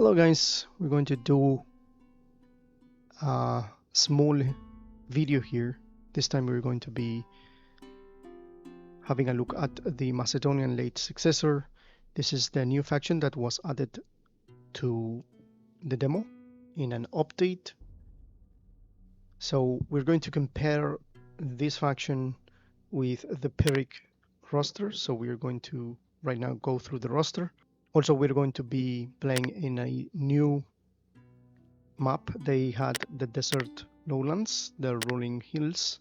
Hello guys, we're going to do a small video here. This time we're going to be having a look at the Macedonian Late Successor. This is the new faction that was added to the demo in an update. So we're going to compare this faction with the Pyrrhic roster. So we're going to right now go through the roster. Also, we're going to be playing in a new map. They had the desert lowlands, the rolling hills,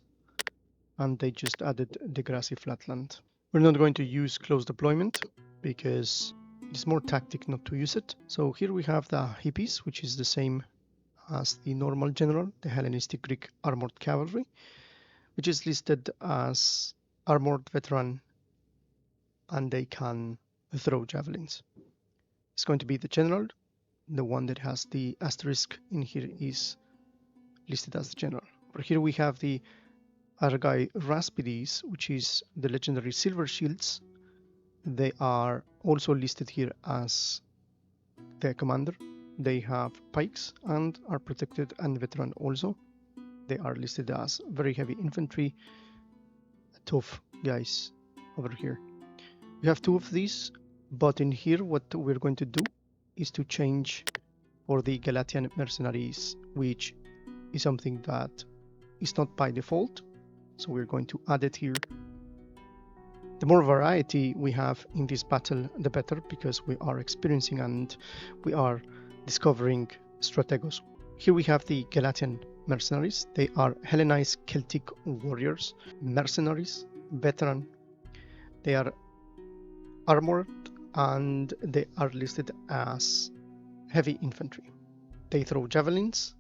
and they just added the grassy flatland. We're not going to use close deployment because it's more tactic not to use it. So here we have the hippies, which is the same as the normal general, the Hellenistic Greek armored cavalry, which is listed as armored veteran, and they can throw javelins. It's going to be the general. The one that has the asterisk in here is listed as the general. Over here we have the Argai Raspides, which is the legendary silver shields. They are also listed here as the commander. They have pikes and are protected and veteran also. They are listed as very heavy infantry, tough guys over here. We have two of these, but in here what we're going to do is to change for the Galatian mercenaries, which is something that is not by default. So we're going to add it here. The more variety we have in this battle, the better, because we are experiencing and we are discovering Strategos. Here we have the Galatian mercenaries. They are Hellenized Celtic warriors, mercenaries, veteran. They are armored and they are listed as heavy infantry. They throw javelins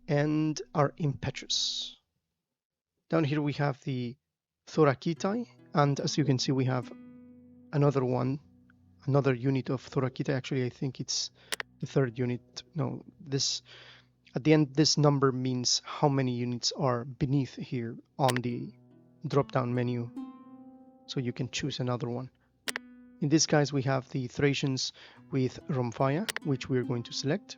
and are impetuous. Down here we have the Thorakitai, and as you can see we have another unit of Thorakitai. Actually I think it's the third unit. No, this at the end this number means how many units are beneath here on the drop down menu, so you can choose another one. In this case we have the Thracians with Rhomphaia, which we're going to select.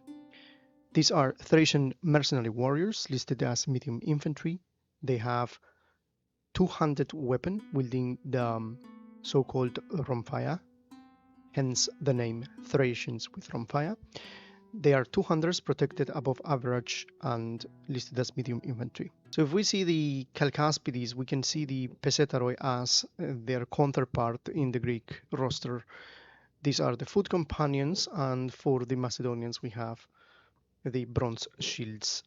These are Thracian mercenary warriors listed as medium infantry. They have 200 weapon wielding the so-called Rhomphaia, hence the name Thracians with Rhomphaia. They are 200s protected above average and listed as medium infantry. So if we see the Chalcaspides, we can see the Pesetaroi as their counterpart in the Greek roster. These are the foot companions, and for the Macedonians we have the bronze shields.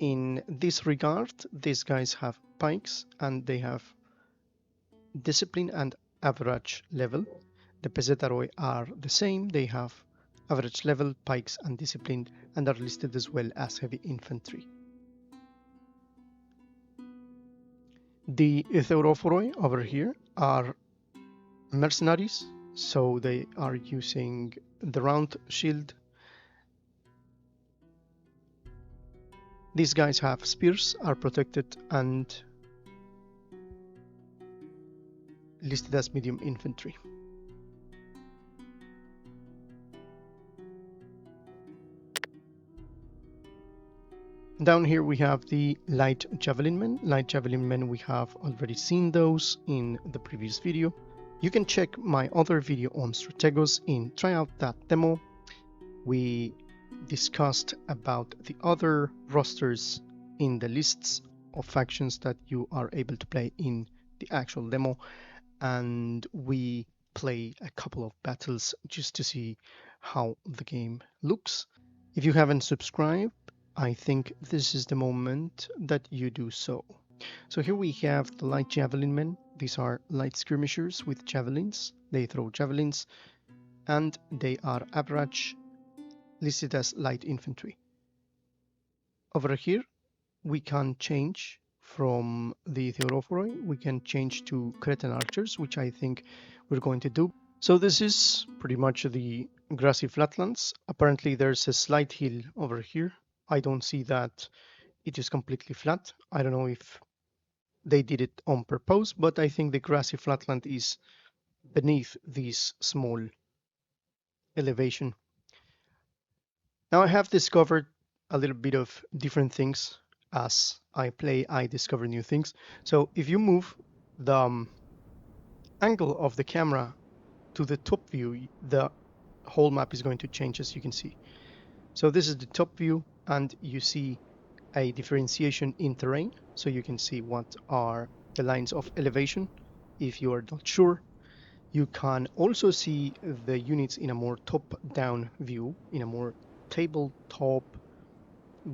In this regard, these guys have pikes and they have discipline and average level. The Pesetaroi are the same. They have average level, pikes and discipline, and are listed as well as heavy infantry. The Theurophoroi over here are mercenaries, so they are using the round shield. These guys have spears, are protected and listed as medium infantry. Down here we have the light javelin men. Light javelin men, we have already seen those in the previous video. You can check my other video on Strategos in try out that demo. We discussed about the other rosters in the lists of factions that you are able to play in the actual demo, and we play a couple of battles just to see how the game looks. If you haven't subscribed, I think this is the moment that you do so. So here we have the light javelin men. These are light skirmishers with javelins. They throw javelins and they are average, listed as light infantry. Over here we can change from the Theurophoroi, we can change to Cretan archers, which I think we're going to do. So this is pretty much the grassy flatlands. Apparently there's a slight hill over here. I don't see that it is completely flat. I don't know if they did it on purpose, but I think the grassy flatland is beneath this small elevation. Now I have discovered a little bit of different things. As I play, I discover new things. So if you move the angle of the camera to the top view, the whole map is going to change, as you can see. So this is the top view, and you see a differentiation in terrain. So you can see what are the lines of elevation if you are not sure. You can also see the units in a more top-down view, in a more tabletop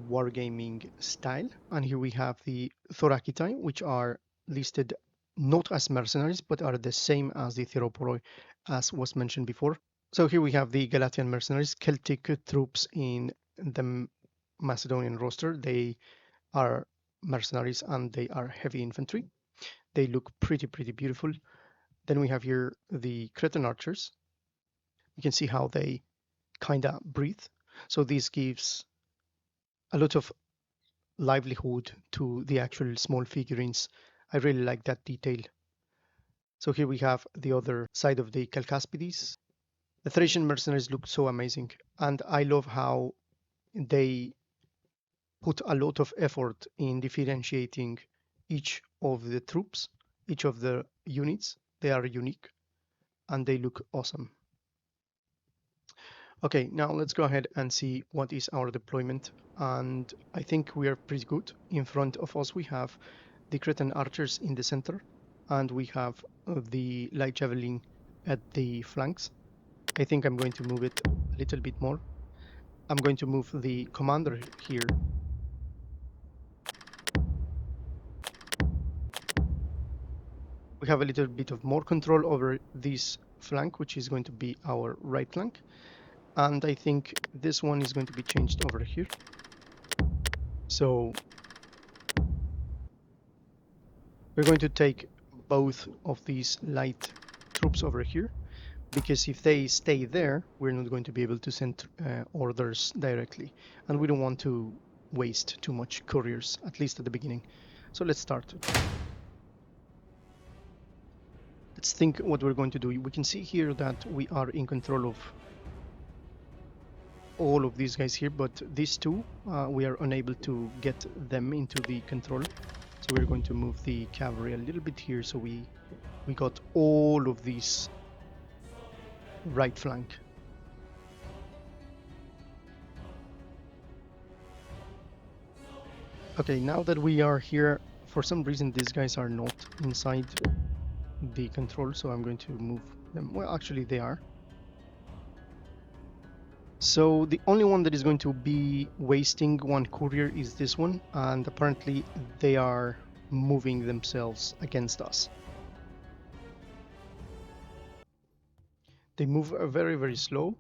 wargaming style. And here we have the Thorakitai, which are listed not as mercenaries, but are the same as the Theroporoi, as was mentioned before. So here we have the Galatian mercenaries, Celtic troops in the Macedonian roster. They are mercenaries and they are heavy infantry. They look pretty beautiful. Then we have here the Cretan archers. You can see how they kind of breathe. So this gives a lot of livelihood to the actual small figurines. I really like that detail. So here we have the other side of the Calcaspides. The Thracian mercenaries look so amazing, and I love how they put a lot of effort in differentiating each of the troops, each of the units. They are unique and they look awesome. Okay, now let's go ahead and see what is our deployment. And I think we are pretty good. In front of us, we have the Cretan archers in the center, and we have the light javelin at the flanks. I think I'm going to move it a little bit more. I'm going to move the commander here. We have a little bit of more control over this flank, which is going to be our right flank. And I think this one is going to be changed over here. So we're going to take both of these light troops over here, because if they stay there, we're not going to be able to send orders directly. And we don't want to waste too much couriers, at least at the beginning. So let's start. Let's think what we're going to do. We can see here that we are in control of all of these guys here, but these two, we are unable to get them into the control. So we're going to move the cavalry a little bit here, so we got all of these right flank. Okay, now that we are here, for some reason these guys are not inside the control, so I'm going to move them. Well, actually they are. So the only one that is going to be wasting one courier is this one, and apparently they are moving themselves against us. They move very slow.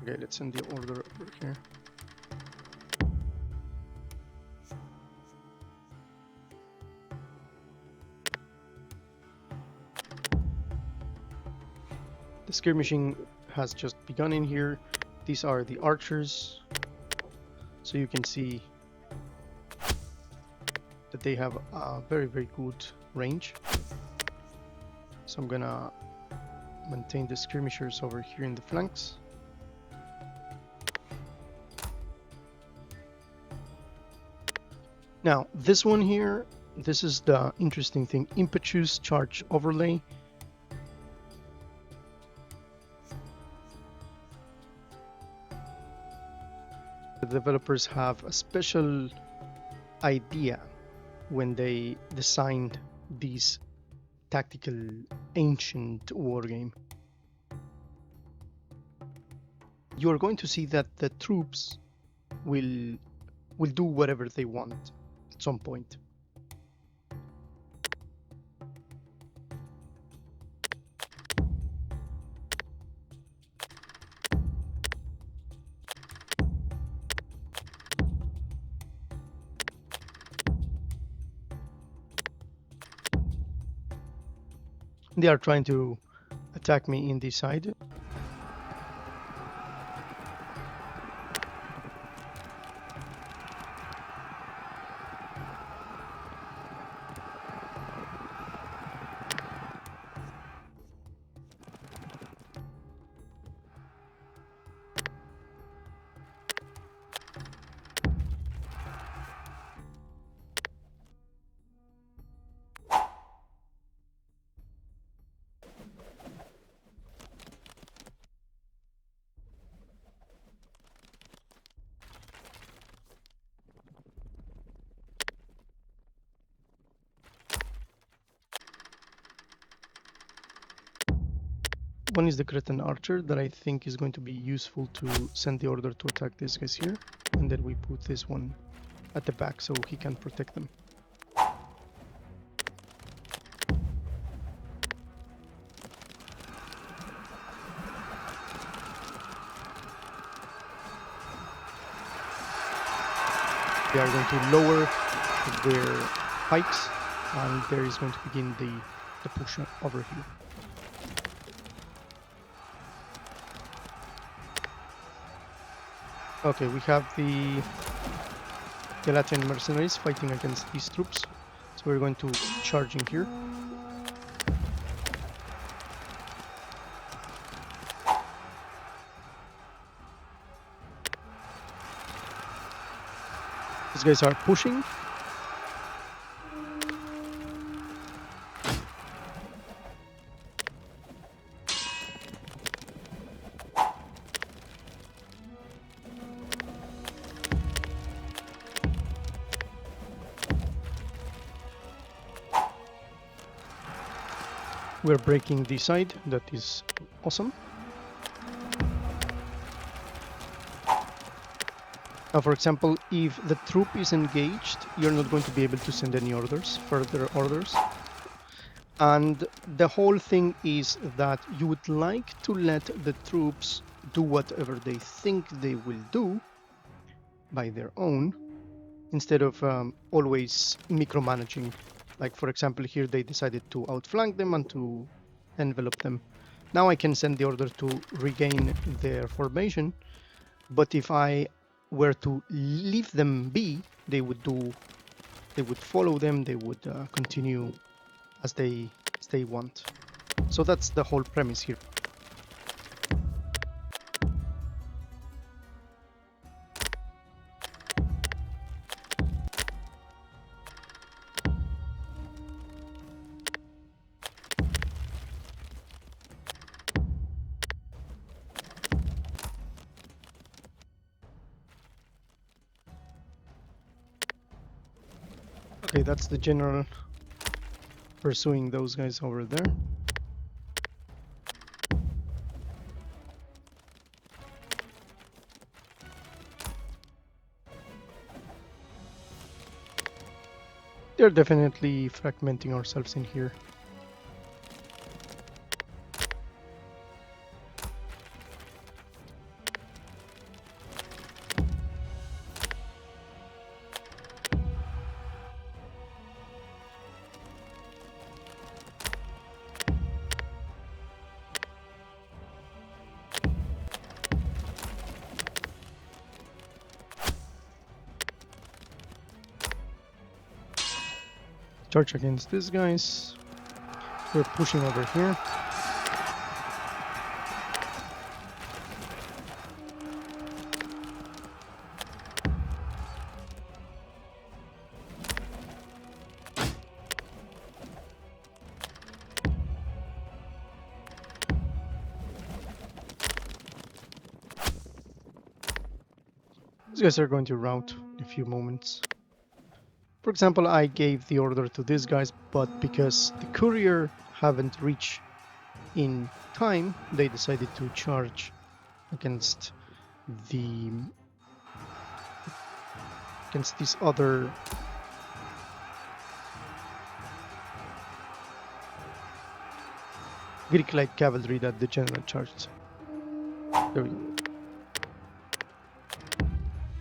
Okay, let's send the order over here. The skirmishing has just begun in here. These are the archers. So you can see that they have a very good range. So I'm gonna maintain the skirmishers over here in the flanks. Now, this one here, this is the interesting thing. Impetuous charge overlay. The developers have a special idea when they designed these tactical ancient wargame. You are going to see that the troops will do whatever they want at some point. They are trying to attack me in this side. One is the Cretan archer that I think is going to be useful to send the order to attack these guys here, and then we put this one at the back so he can protect them. They are going to lower their pikes, and there is going to begin the push over here. Okay, we have the Latvian mercenaries fighting against these troops, so we're going to charge in here. These guys are pushing. We're breaking this side, that is awesome. Now, for example, if the troop is engaged, you're not going to be able to send any orders, further orders. And the whole thing is that you would like to let the troops do whatever they think they will do by their own, instead of always micromanaging. Like, for example, here they decided to outflank them and to envelop them. Now I can send the order to regain their formation, but if I were to leave them be, they would follow them, they would continue as they want. So that's the whole premise here. Okay, that's the general pursuing those guys over there. They're definitely fragmenting ourselves in here. Charge against these guys. We're pushing over here. These guys are going to rout in a few moments. For example, I gave the order to these guys, but because the courier haven't reached in time, they decided to charge against this other Greek light cavalry that the general charged. There we go.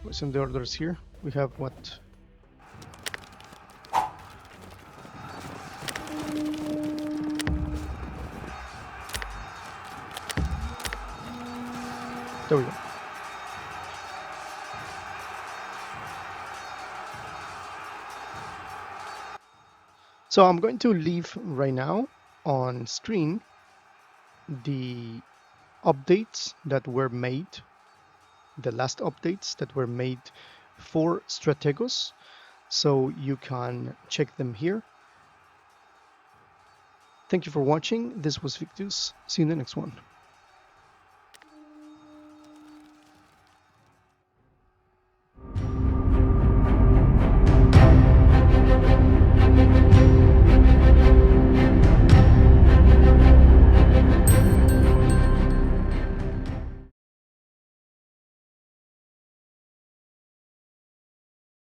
We send the orders here. We have what? There we go. So I'm going to leave right now on screen the updates that were made, the last updates that were made for Strategos, so you can check them here. Thank you for watching. This was Victus. See you in the next one.